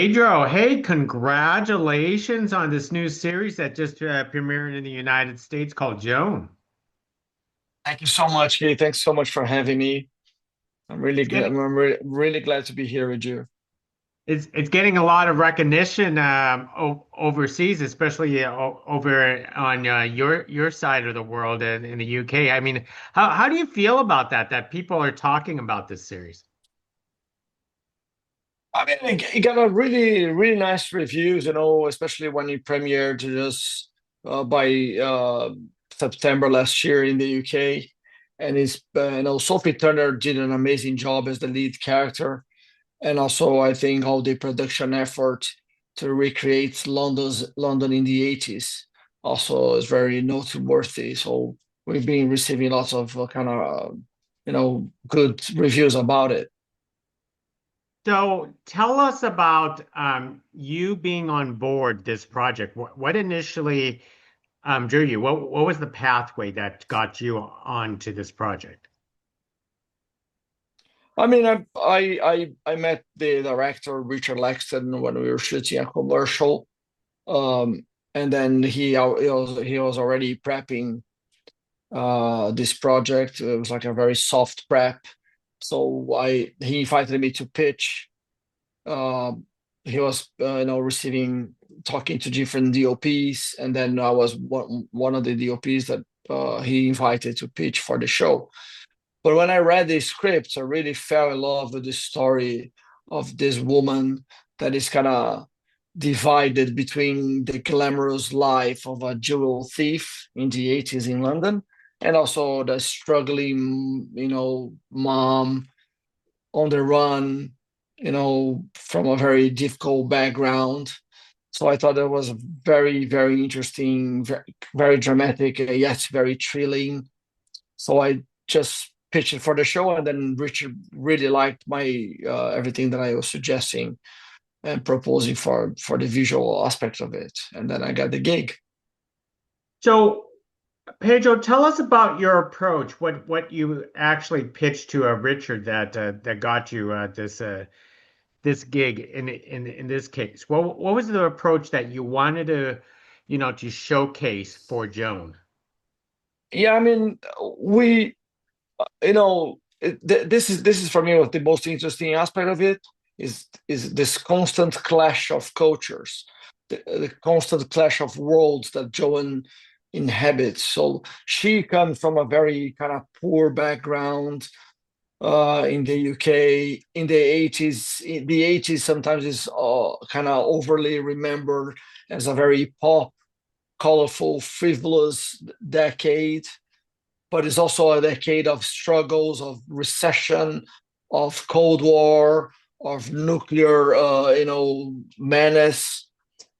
Pedro, hey, congratulations on this new series that just premiered in the United States called Joan. Thank you so much, Kate. Thanks so much for having me. I'm really It's glad. getting I'm really glad to be here with you. it's getting a lot of recognition overseas, especially over on your side of the world in the UK. I mean, how do you feel about that people are talking about this series? I mean, it got a really nice reviews. Especially when it premiered just by September last year in the UK, and Sophie Turner did an amazing job as the lead character, and also I think all the production effort to recreate London in the 80s also is very noteworthy. So we've been receiving lots of kind of good reviews about it. So tell us about you being on board this project. What initially drew you? What was the pathway that got you onto this project? I mean, I met the director Richard Lexton when we were shooting a commercial, and then he was already prepping this project. It was like a very soft prep. So I he invited me to pitch. Uh, he was receiving talking to different DOPs, and then I was one of the DOPs that he invited to pitch for the show. But when I read the script, I really fell in love with the story of this woman that is kind of divided between the glamorous life of a jewel thief in the 80s in London and also the struggling, mom on the run, from a very difficult background. So I thought that was very, very interesting, very dramatic, yet very thrilling. So I just pitched it for the show, and then Richard really liked my everything that I was suggesting and proposing for the visual aspect of it, and then I got the gig. So, Pedro, tell us about your approach. What you actually pitched to Richard that got you this gig in this case. What was the approach that you wanted to showcase for Joan? Yeah, I mean, we, this is for me what the most interesting aspect of it is this constant clash of cultures, the constant clash of worlds that Joan inhabits. So she comes from a very kind of poor background in the UK in the 80s. The 80s sometimes is kind of overly remembered as a very pop, colorful, frivolous decade, but it's also a decade of struggles, of recession, of Cold War, of nuclear, menace.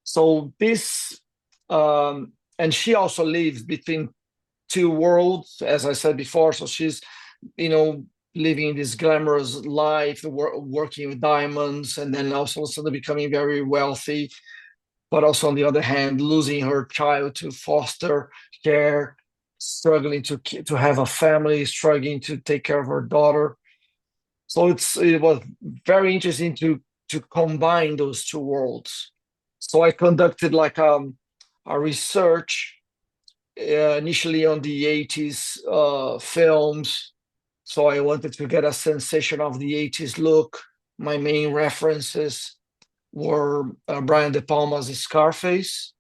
So this, and she also lives between two worlds, as I said before. So she's, you know, living this glamorous life, working with diamonds, and then also suddenly becoming very wealthy. But also on the other hand, losing her child to foster care, struggling to have a family, struggling to take care of her daughter. So it was very interesting to combine those two worlds. So I conducted like a research initially on the 80s films. So I wanted to get a sensation of the 80s look. My main references were Brian De Palma's Scarface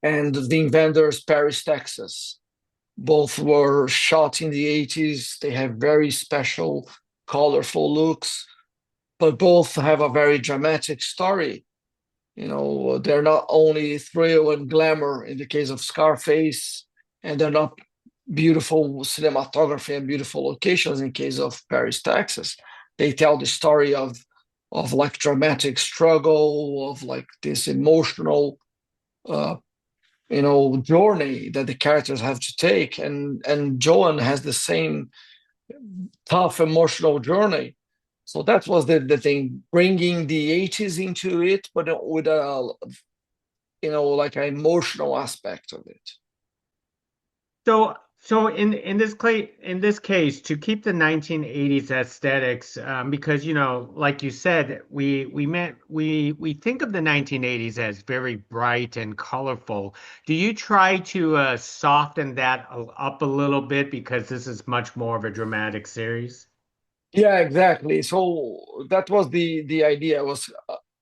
and Wim Wenders' Paris, Texas. Both were shot in the 80s. They have very special, colorful looks, but both have a very dramatic story. They're not only thrill and glamour in the case of Scarface, and they're not beautiful cinematography and beautiful locations in case of Paris, Texas. They tell the story of like dramatic struggle, of like this emotional uh, journey that the characters have to take, and Joan has the same tough emotional journey. So that was the thing, bringing the 80s into it, but with a like an emotional aspect of it. So So in this case, to keep the 1980s aesthetics, because like you said, we think of the 1980s as very bright and colorful. Do you try to soften that up a little bit because this is much more of a dramatic series? Yeah, exactly. So that was the idea was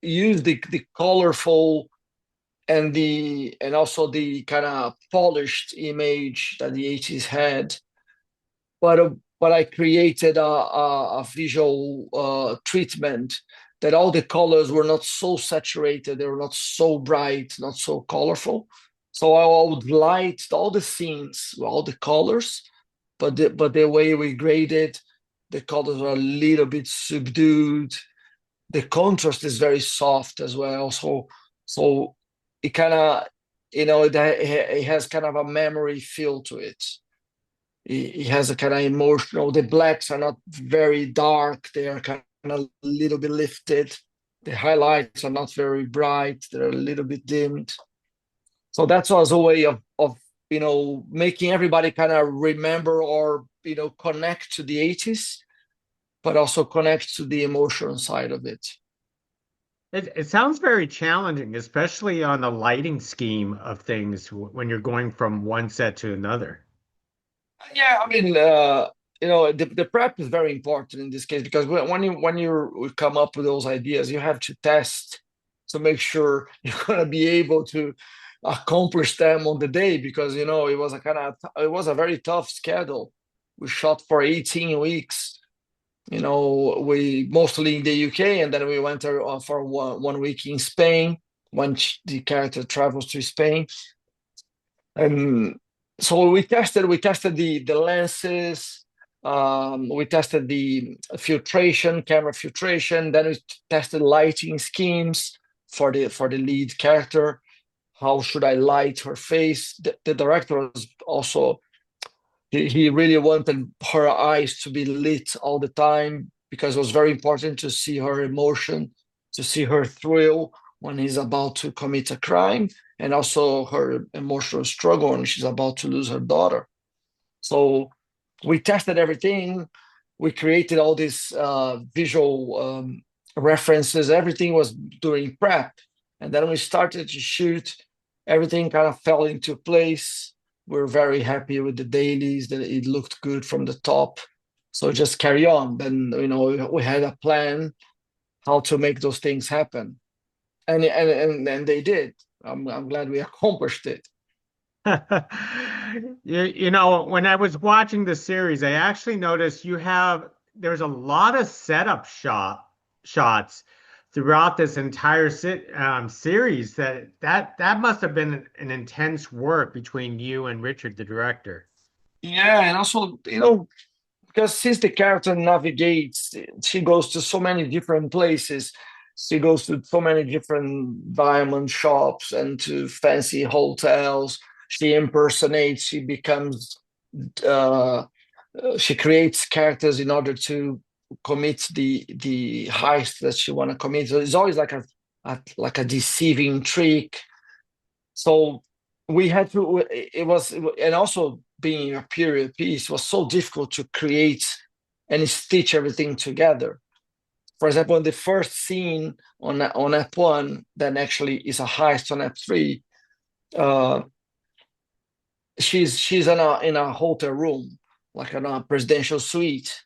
use the colorful and also the kind of polished image that the 80s had, but I created a visual treatment that all the colors were not so saturated, they were not so bright, not so colorful. So I would light all the scenes, all the colors, but the way we graded, the colors are a little bit subdued. The contrast is very soft as well. So it kind of, it has kind of a memory feel to it. It has a kind of emotional. The blacks are not very dark; they are kind of a little bit lifted. The highlights are not very bright; they're a little bit dimmed. So that's also a way of making everybody kind of remember or connect to the 80s, but also connect to the emotional side of it. It sounds very challenging, especially on the lighting scheme of things when you're going from one set to another. Yeah, I mean, the prep is very important in this case because when you come up with those ideas, you have to test to make sure you're gonna be able to accomplish them on the day because it was a very tough schedule. We shot for 18 weeks. We mostly in the UK, and then we went there for one week in Spain when the character travels to Spain. And so we tested the lenses, we tested the camera filtration, then we tested lighting schemes for the lead character. How should I light her face? The director was also he really wanted her eyes to be lit all the time because it was very important to see her emotion, to see her thrill when he's about to commit a crime, and also her emotional struggle when she's about to lose her daughter. So we tested everything. We created all these visual references. Everything was during prep. And then we started to shoot. Everything kind of fell into place. We're very happy with the dailies, that it looked good from the top. So just carry on. Then, we had a plan how to make those things happen. And they did. I'm glad we accomplished it. When I was watching the series, I actually noticed there's a lot of setup shots throughout this entire series that must have been an intense work between you and Richard, the director. Yeah, and also, because since the character navigates, she goes to so many different places. She goes to so many different diamond shops and to fancy hotels. She impersonates, uh, she creates characters in order to commit the heist that she want to commit. So it's always like a deceiving trick. So we had to. It was, and also being a period piece was so difficult to create and stitch everything together. For example, in the first scene on F1, then actually is a heist on F3. Uh, she's in a hotel room, like in a presidential suite.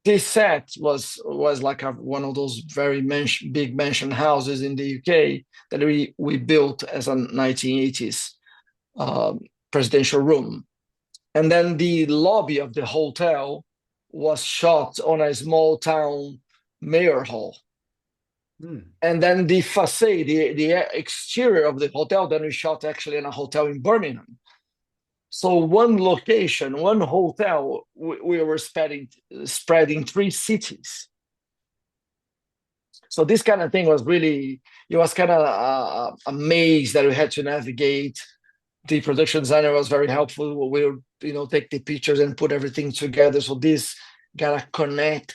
This set was like one of those very big mansion houses in the UK that we built as a 1980s um, presidential room. And then the lobby of the hotel was shot on a small town mayor hall. Hmm. And then the facade, the exterior of the hotel, then we shot actually in a hotel in Birmingham. So one location, one hotel, we were spreading three cities. So this kind of thing was really, it was kind of a maze that we had to navigate. The production designer was very helpful. We would, take the pictures and put everything together. So this gotta connect.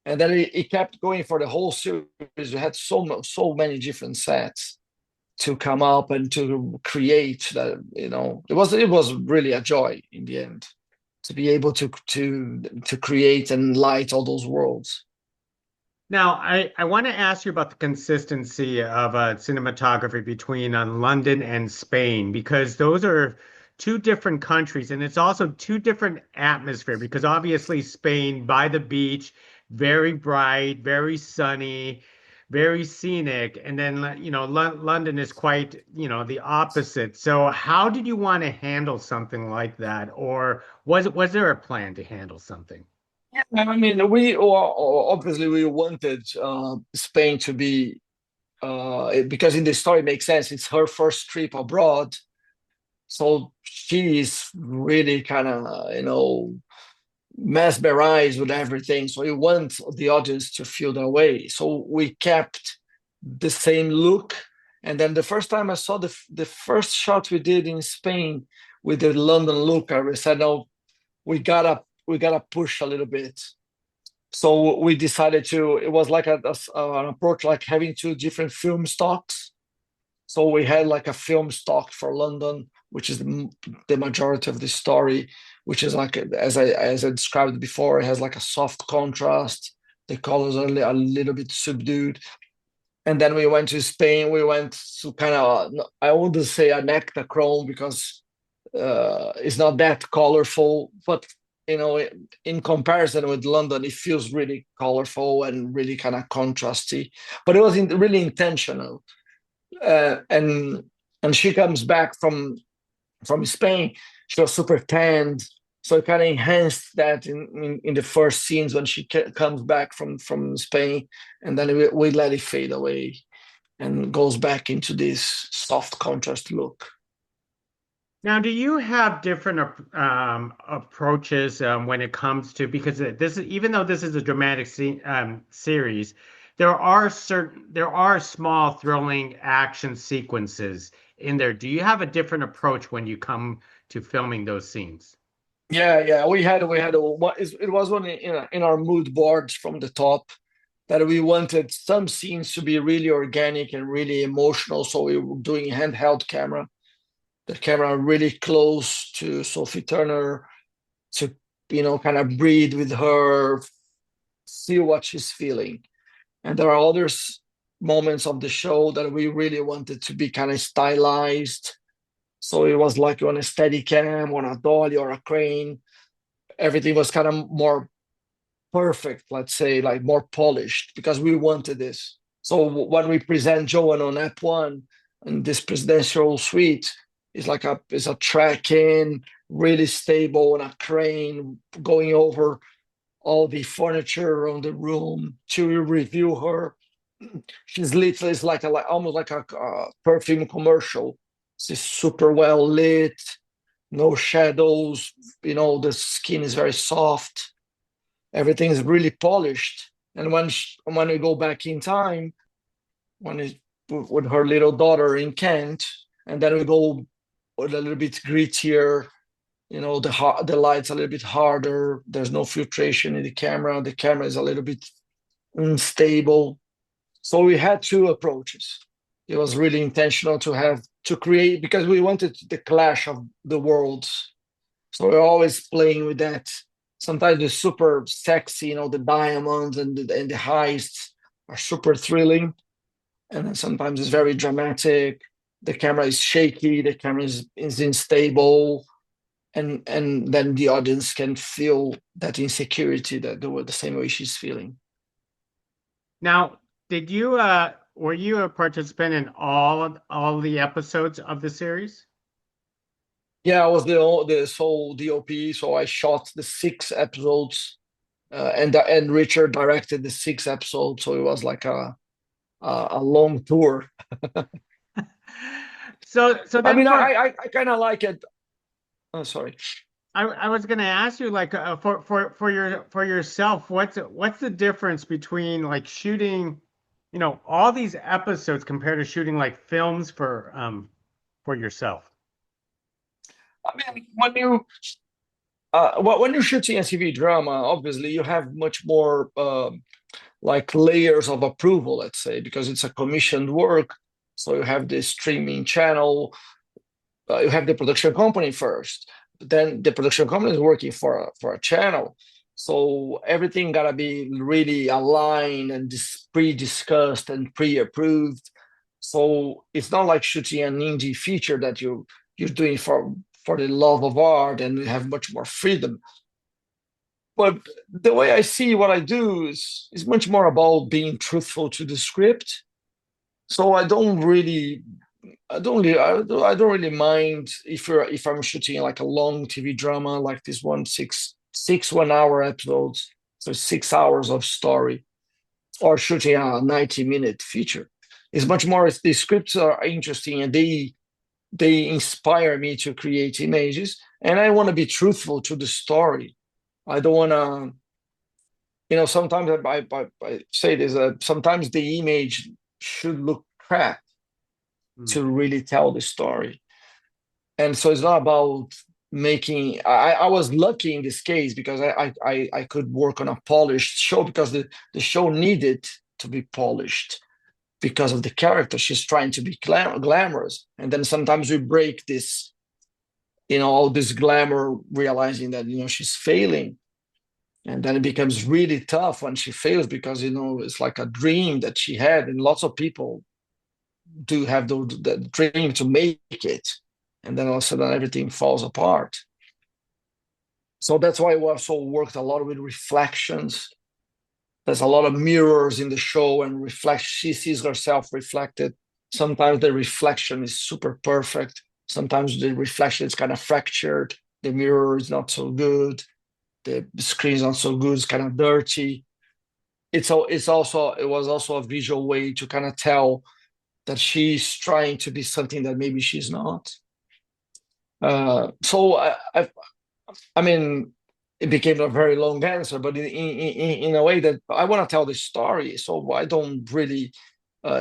And then it kept going for the whole series. We had so many different sets. to come up and to create that. It was really a joy in the end to be able to create and light all those worlds. Now, I want to ask you about the consistency of cinematography between London and Spain, because those are two different countries, and it's also two different atmosphere. Because obviously, Spain by the beach, very bright, very sunny, very scenic, and then London is quite the opposite. So, how did you want to handle something like that, or was there a plan to handle something? I mean, we obviously we wanted Spain to be because in the story it makes sense. It's her first trip abroad, so she is really kind of mesmerized with everything. So we want the audience to feel that way. So we kept the same look. And then the first time I saw the first shot we did in Spain with the London look, I said, no, we gotta push a little bit. So we decided to. It was like an approach like having two different film stocks. So we had like a film stock for London, which is the majority of the story, which is like as I described before, it has like a soft contrast. The colors are a little bit subdued. And then we went to Spain. We went to kind of, I wouldn't say an ectachrome because it's not that colorful, but in comparison with London, it feels really colorful and really kind of contrasty. But it was really intentional. And she comes back from Spain. She was super tanned, so it kind of enhanced that in the first scenes when she comes back from Spain, and then we let it fade away and goes back into this soft contrast look. Now, do you have different approaches when it comes to because this is even though this is a dramatic series, there are small thrilling action sequences in there. Do you have a different approach when you come to filming those scenes? Yeah. It was one in our mood boards from the top that we wanted some scenes to be really organic and really emotional. So we were doing handheld camera, the camera really close to Sophie Turner to kind of breathe with her, feel what she's feeling. And there are other moments of the show that we really wanted to be kind of stylized. So it was like on a steady cam, on a dolly or a crane. Everything was kind of more perfect, let's say, like more polished because we wanted this. So when we present Joan on App One and this presidential suite, it's a track-in, really stable on a crane, going over all the furniture around the room to review her. She's literally it's like almost like a perfume commercial. She's super well lit, no shadows. The skin is very soft. Everything is really polished. And when we go back in time, when it, with her little daughter in Kent, and then we go with a little bit grittier. The light's a little bit harder. There's no filtration in the camera. The camera is a little bit unstable. So we had two approaches. It was really intentional to create because we wanted the clash of the worlds. So we're always playing with that. Sometimes the super sexy, the diamonds and the heists are super thrilling, and then sometimes it's very dramatic. The camera is shaky. The camera is unstable, and then the audience can feel that insecurity that the same way she's feeling. Now, did you were you a participant in all the episodes of the series? Yeah, I was the sole DOP, so I shot the 6 episodes, and Richard directed the 6 episodes, so it was like a long tour. So I then mean, for I kind of like it. Oh, sorry. I was going to ask you like for yourself, what's the difference between like shooting, all these episodes compared to shooting like films for yourself? I mean, when you're shooting a TV drama, obviously you have much more like layers of approval, let's say, because it's a commissioned work. So you have the streaming channel, you have the production company first, but then the production company is working for a channel. So everything gotta be really aligned and pre-discussed and pre-approved. So it's not like shooting an indie feature that you're doing for the love of art and you have much more freedom. But the way I see what I do is much more about being truthful to the script. So I don't really mind if I'm shooting like a long TV drama like this one, six 1 hour episodes, so 6 hours of story, or shooting a 90-minute feature. It's much more if the scripts are interesting and they inspire me to create images, and I want to be truthful to the story. I don't want to, sometimes I say this, sometimes the image should look crap Mm. to really tell the story. And so it's not about making, I was lucky in this case because I could work on a polished show because the show needed to be polished because of the character. She's trying to be glamorous. And then sometimes we break this, all this glamour, realizing that, she's failing. And then it becomes really tough when she fails because, it's like a dream that she had. And lots of people do have the dream to make it. And then all of a sudden everything falls apart. So that's why we also worked a lot with reflections. There's a lot of mirrors in the show and reflect. She sees herself reflected. Sometimes the reflection is super perfect. Sometimes the reflection is kind of fractured. The mirror is not so good. The screen is not so good. It's kind of dirty. It was also a visual way to kind of tell that she's trying to be something that maybe she's not. So I mean, it became a very long answer, but in a way that I want to tell the story, so I don't really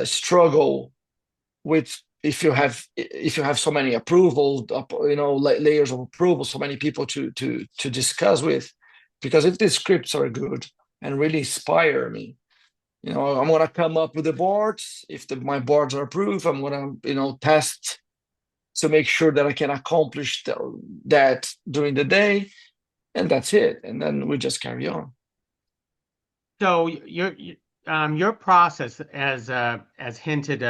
struggle with if you have so many approvals, layers of approval, so many people to discuss with, because if the scripts are good and really inspire me, I'm gonna come up with the boards. If my boards are approved, I'm gonna test to make sure that I can accomplish that during the day, and that's it. And then we just carry on. So your process, as hinted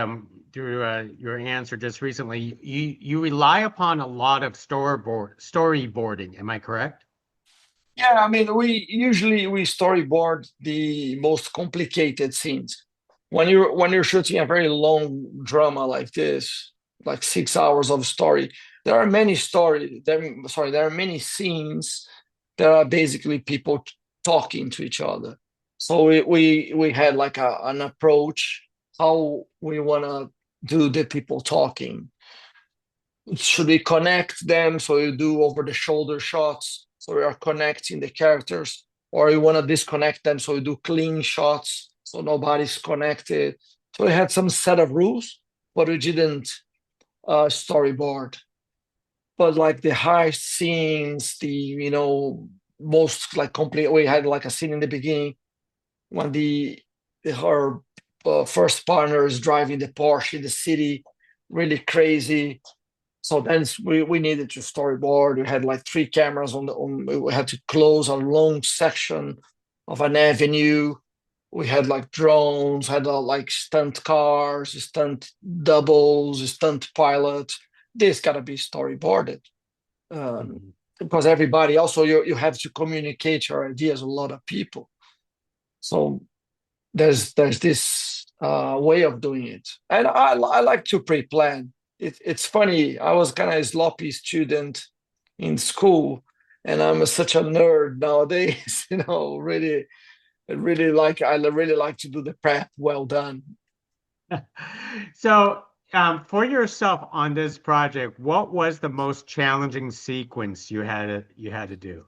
through your answer just recently, you rely upon a lot of storyboarding. Am I correct? Yeah, I mean, we storyboard the most complicated scenes. When you're shooting a very long drama like this, like 6 hours of story, there are many there are many scenes that are basically people talking to each other. So we had like an approach how we want to do the people talking. Should we connect them? So you do over the shoulder shots. So we are connecting the characters, or you want to disconnect them. So you do clean shots. So nobody's connected. So we had some set of rules, but we didn't storyboard. But like the high scenes, most like complete, we had like a scene in the beginning when her first partner is driving the Porsche in the city, really crazy. So then we needed to storyboard. We had like three cameras we had to close a long section of an avenue. We had like drones, had like stunt cars, stunt doubles, stunt pilot. This gotta be storyboarded. Mhm. Because everybody also you have to communicate your ideas with a lot of people. So there's this way of doing it, and I like to pre-plan. It's funny. I was kind of a sloppy student in school, and I'm such a nerd nowadays. I really like to do the prep well done. So, for yourself on this project, what was the most challenging sequence you had to do?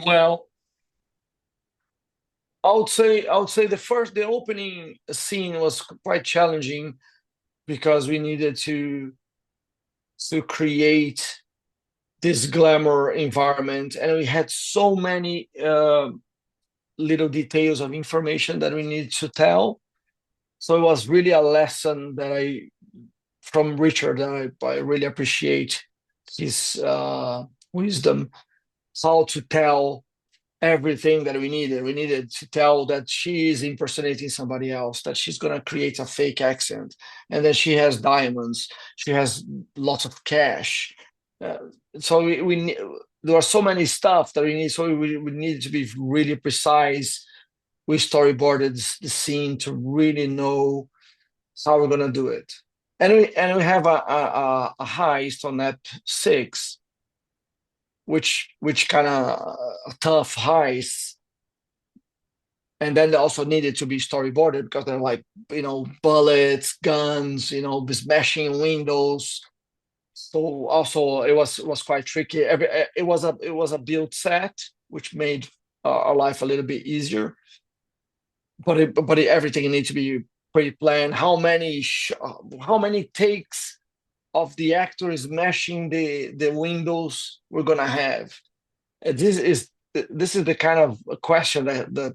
Well, I would say the opening scene was quite challenging because we needed to create this glamour environment, and we had so many little details of information that we needed to tell. So it was really a lesson that I from Richard that I really appreciate his wisdom, how to tell everything that we needed. We needed to tell that she is impersonating somebody else, that she's going to create a fake accent, and that she has diamonds, she has lots of cash. Uh, so there are so many stuff that we need. So we needed to be really precise. We storyboarded the scene to really know how we're going to do it. And we have a heist on ep 6, which kind of a tough heist, and then they also needed to be storyboarded because they're like bullets, guns, smashing windows. So also it was quite tricky. It was a built set, which made our life a little bit easier. But everything needs to be pre-planned. How many takes of the actor smashing the windows we're gonna have? This is the kind of question that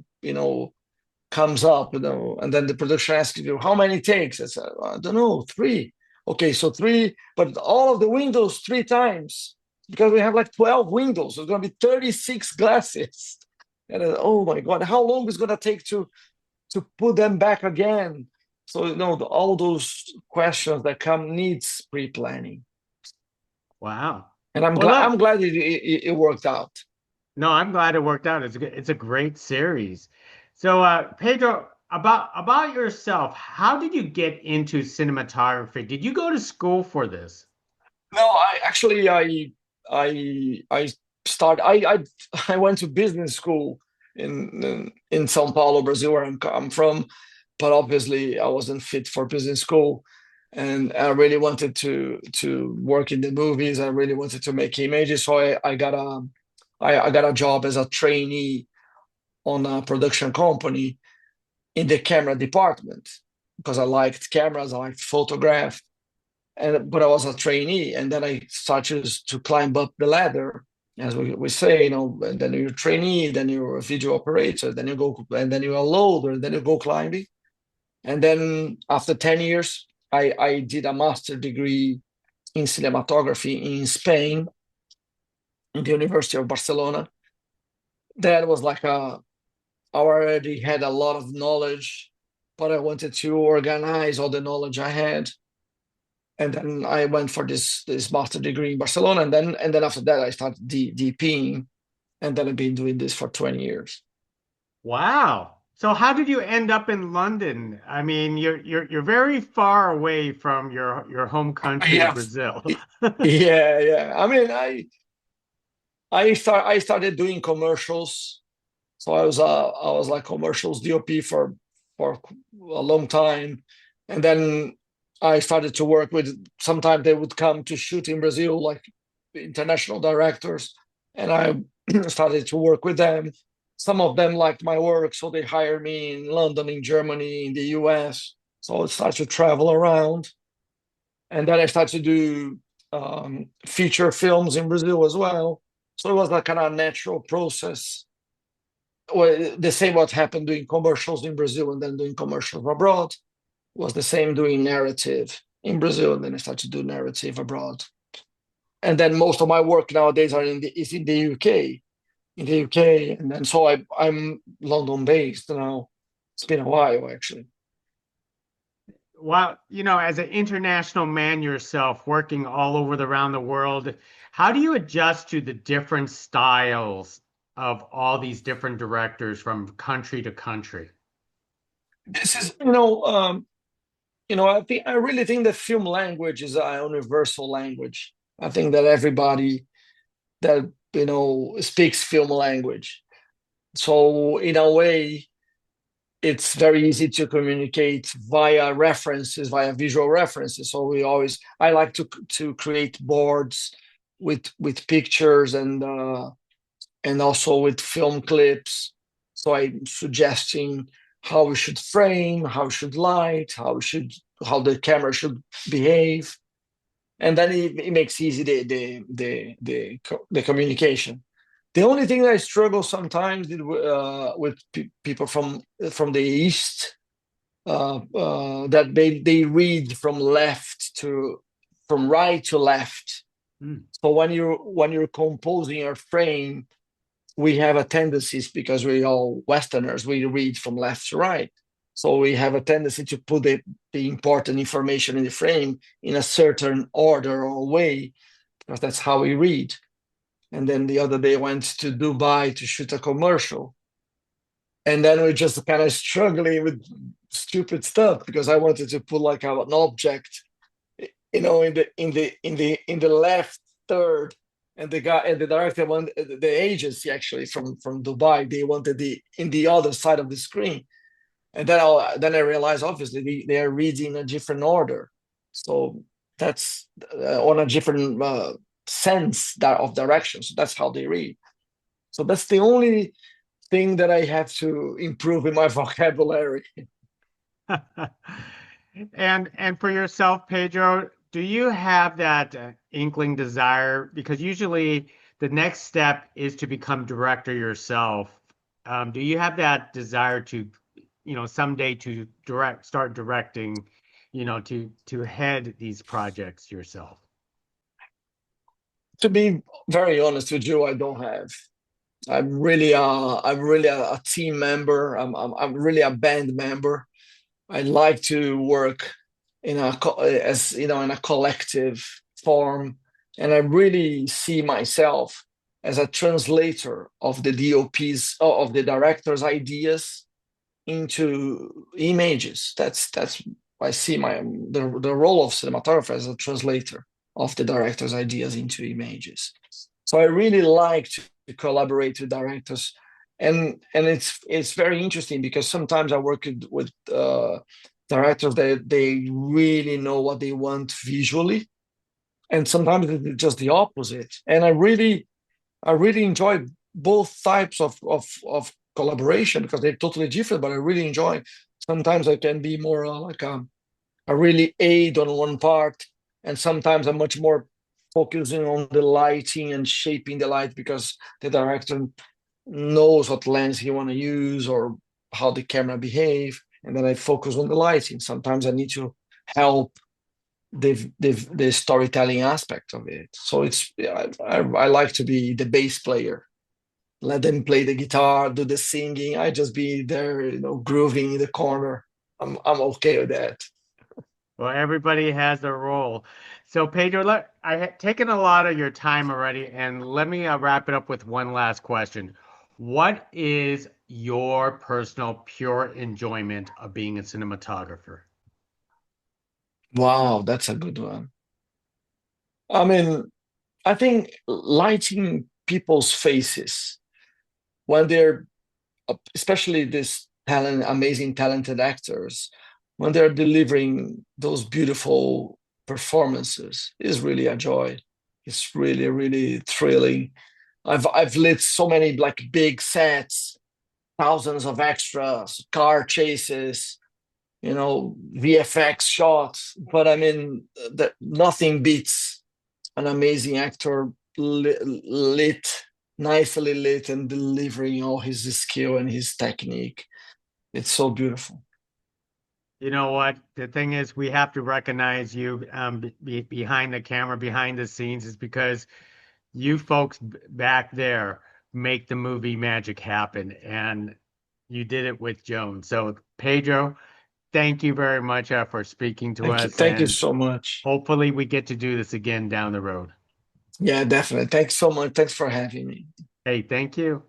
comes up, and then the production asks you, how many takes? I said, I don't know, three. Okay, so three, but all of the windows three times, because we have like 12 windows. So it's going to be 36 glasses. And then, oh my God, how long is going to take to put them back again? So, all those questions that come needs pre-planning. Wow. And I'm Well, glad look, I'm glad it worked out. no, I'm glad it worked out. It's a great series. So, Pedro, about yourself, how did you get into cinematography? Did you go to school for this? No, I actually I start I went to business school in São Paulo, Brazil, where I'm from, but obviously I wasn't fit for business school, and I really wanted to work in the movies. I really wanted to make images, so I got a job as a trainee on a production company in the camera department because I liked cameras, I liked photograph, but I was a trainee, and then I started to climb up the ladder, as we say, and then you're a trainee, then you're a video operator, then you go, and then you're a loader, and then you go climbing, and then after 10 years, I did a master degree in cinematography in Spain, in the University of Barcelona. That was like I already had a lot of knowledge, but I wanted to organize all the knowledge I had, and then I went for this master degree in Barcelona, and then after that I started DPing, and then I've been doing this for 20 years. Wow. So how did you end up in London? I mean, you're very far away from your home country of Yeah, Brazil. yeah. I mean, I started doing commercials, so I was like commercials DOP for a long time, and then I started to work with. Sometimes they would come to shoot in Brazil, like international directors, and I started to work with them. Some of them liked my work, so they hired me in London, in Germany, in the US. So I started to travel around, and then I started to do feature films in Brazil as well. So it was like kind of a natural process. Well, the same what happened doing commercials in Brazil and then doing commercials abroad was the same doing narrative in Brazil, and then I started to do narrative abroad. And then most of my work nowadays is in the UK, and then so I'm London based now. It's been a while actually. Well, as an international man yourself, working all over around the world, how do you adjust to the different styles of all these different directors from country to country? This is I really think that film language is a universal language. I think that everybody that speaks film language. So in a way, it's very easy to communicate via references, via visual references. So I like to create boards with pictures and also with film clips. So I'm suggesting how we should frame, how we should light, how the camera should behave, and then it makes easy the communication. The only thing that I struggle sometimes with people from the east that they read from right to left. Mm. So when you're composing a frame, we have a tendency, because we're all Westerners, we read from left to right. So we have a tendency to put the important information in the frame in a certain order or way, because that's how we read. And then the other day I went to Dubai to shoot a commercial. And then we're just kind of struggling with stupid stuff because I wanted to put like an object, in the left third, and the director wanted the agency actually from Dubai. They wanted the in the other side of the screen, and then I realized obviously they are reading a different order, so that's on a different sense that of direction. So that's how they read. So that's the only thing that I have to improve in my vocabulary. And for yourself, Pedro, do you have that inkling desire? Because usually the next step is to become director yourself. Do you have that desire to, someday to start directing, to head these projects yourself? To be very honest with you, I don't have. I'm really a team member. I'm really a band member. I like to work as in a collective form, and I really see myself as a translator of the DOP's of the director's ideas into images. That's I see the role of cinematographer as a translator of the director's ideas into images. So I really like to collaborate with directors, and it's very interesting because sometimes I work with directors that they really know what they want visually, and sometimes it's just the opposite. And I really enjoy both types of collaboration because they're totally different, but I really enjoy. Sometimes I can be more like a really aid on one part, and sometimes I'm much more focusing on the lighting and shaping the light because the director knows what lens he want to use or how the camera behave, and then I focus on the lighting. Sometimes I need to help the storytelling aspect of it. So I like to be the bass player, let them play the guitar, do the singing. I just be there, grooving in the corner. I'm okay with that. Well, everybody has their role. So, Pedro, I have taken a lot of your time already, and let me wrap it up with one last question. What is your personal pure enjoyment of being a cinematographer? Wow, that's a good one. I mean, I think lighting people's faces when they're, especially this amazing talented actors, when they're delivering those beautiful performances is really a joy. It's really, really thrilling. I've lit so many like big sets, thousands of extras, car chases, VFX shots. But I mean, that nothing beats an amazing actor nicely lit, and delivering all his skill and his technique. It's so beautiful. You know what? The thing is, we have to recognize you behind the camera, behind the scenes, is because you folks back there make the movie magic happen, and you did it with Joan. So, Pedro, thank you very much for speaking to Thank you. us, Thank you and so much. hopefully we get to do this again down the road. Yeah, definitely. Thanks so much. Thanks for having me. Hey, thank you.